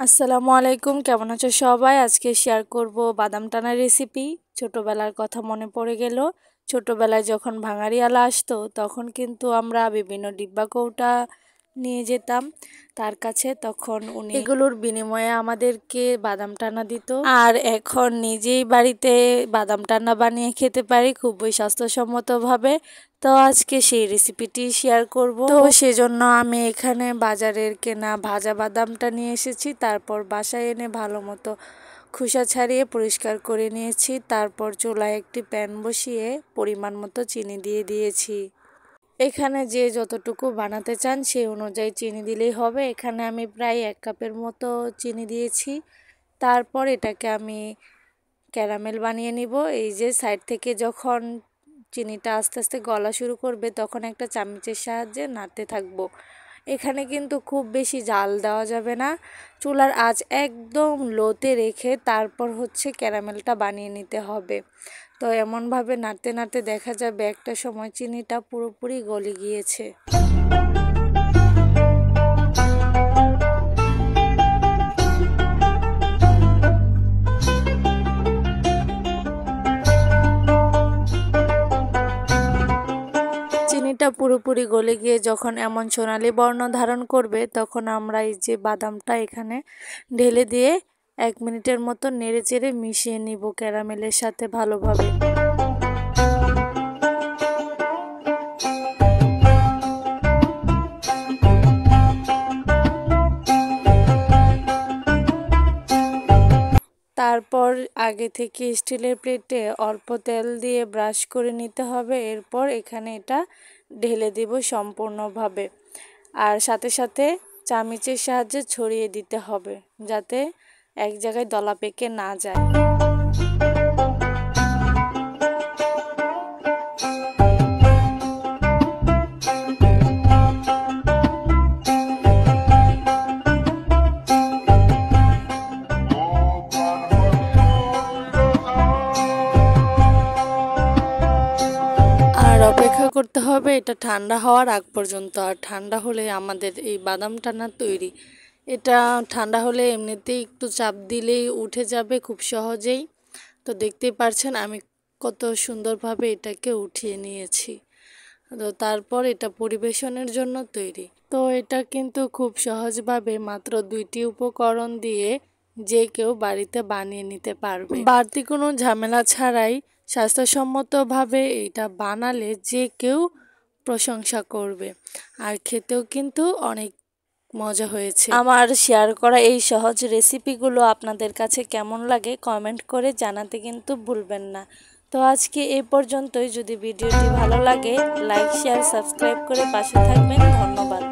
আসসালামু আলাইকুম, কেমন আছো সবাই? আজকে শেয়ার করব বাদাম টানা রেসিপি। ছোটবেলার কথা মনে পড়ে গেল। ছোটবেলায় যখন ভাঙাড়িয়ালা আসতো তখন কিন্তু আমরা বিভিন্ন ডিব্বা কৌটা নিয়ে যেতাম তার কাছে, তখন উনি এগুলোর বিনিময়ে আমাদেরকে বাদাম টানা দিত। আর এখন নিজেই বাড়িতে বাদাম টানা বানিয়ে খেতে পারি খুবই স্বাস্থ্যসম্মতভাবে। তো আজকে সেই রেসিপিটি শেয়ার করব। তো সেজন্য আমি এখানে বাজারের কেনা ভাজা বাদামটা নিয়ে এসেছি, তারপর বাসায় এনে ভালো মতো খোসা ছাড়িয়ে পরিষ্কার করে নিয়েছি। তারপর চুলায় একটি প্যান বসিয়ে পরিমাণ মতো চিনি দিয়ে দিয়েছি। এখানে যে যতটুকু বানাতে চান সেই অনুযায়ী চিনি দিলেই হবে। এখানে আমি প্রায় 1 কাপের মতো চিনি দিয়েছি। তারপর এটাকে আমি ক্যারামেল বানিয়ে নিব। এই যে সাইড থেকে যখন চিনিটা আস্তে আস্তে গলা শুরু করবে তখন একটা চামচের সাহায্যে নাড়তে থাকবো। এখানে কিন্তু খুব বেশি জাল দেওয়া যাবে না, চুলার আঁচ একদম লোতে রেখে তারপর ক্যারামেলটা বানিয়ে নিতে হবে। তো এমনভাবে নাড়তে নাড়তে দেখা যাবে একটা সময় চিনিটা পুরোপুরি গলে গিয়েছে। চিনিটা পুরোপুরি গলে গিয়ে যখন এমন সোনালি বর্ণ ধারণ করবে তখন আমরা এই যে বাদামটা এখানে ঢেলে দিয়ে 1 মিনিটের মতো নেড়ে চেড়ে মিশিয়ে নিব ক্যারামেলের সাথে ভালোভাবে। তারপর আগে থেকে স্টিলের প্লেটে অল্প তেল দিয়ে ব্রাশ করে নিতে হবে। এরপর এখানে এটা ঢেলে দিব সম্পূর্ণভাবে, আর সাথে সাথে চামচের সাহায্যে ছড়িয়ে দিতে হবে যাতে এক জায়গায় দলা পেকে না যায়। আর অপেক্ষা করতে হবে এটা ঠান্ডা হওয়ার আগ পর্যন্ত। আর ঠান্ডা হলে আমাদের এই বাদাম টানা তৈরি। এটা ঠান্ডা হলে এমনিতেই একটু চাপ দিলেই উঠে যাবে খুব সহজেই। তো দেখতেই পারছেন আমি কত সুন্দরভাবে এটাকে উঠিয়ে নিয়েছি। তো তারপর এটা পরিবেশনের জন্য তৈরি। তো এটা কিন্তু খুব সহজভাবে মাত্র 2টি উপকরণ দিয়ে যে কেউ বাড়িতে বানিয়ে নিতে পারবে। বাড়তি কোনো ঝামেলা ছাড়াই স্বাস্থ্যসম্মতভাবে এটা বানালে যে কেউ প্রশংসা করবে, আর খেতেও কিন্তু অনেক মজা হয়েছে। আমার শেয়ার করা এই সহজ রেসিপিগুলো আপনাদের কাছে কেমন লাগে কমেন্ট করে জানাতে কিন্তু ভুলবেন না। তো আজকে এই পর্যন্তই। যদি ভিডিওটি ভালো লাগে লাইক শেয়ার সাবস্ক্রাইব করে পাশে থাকবেন। ধন্যবাদ।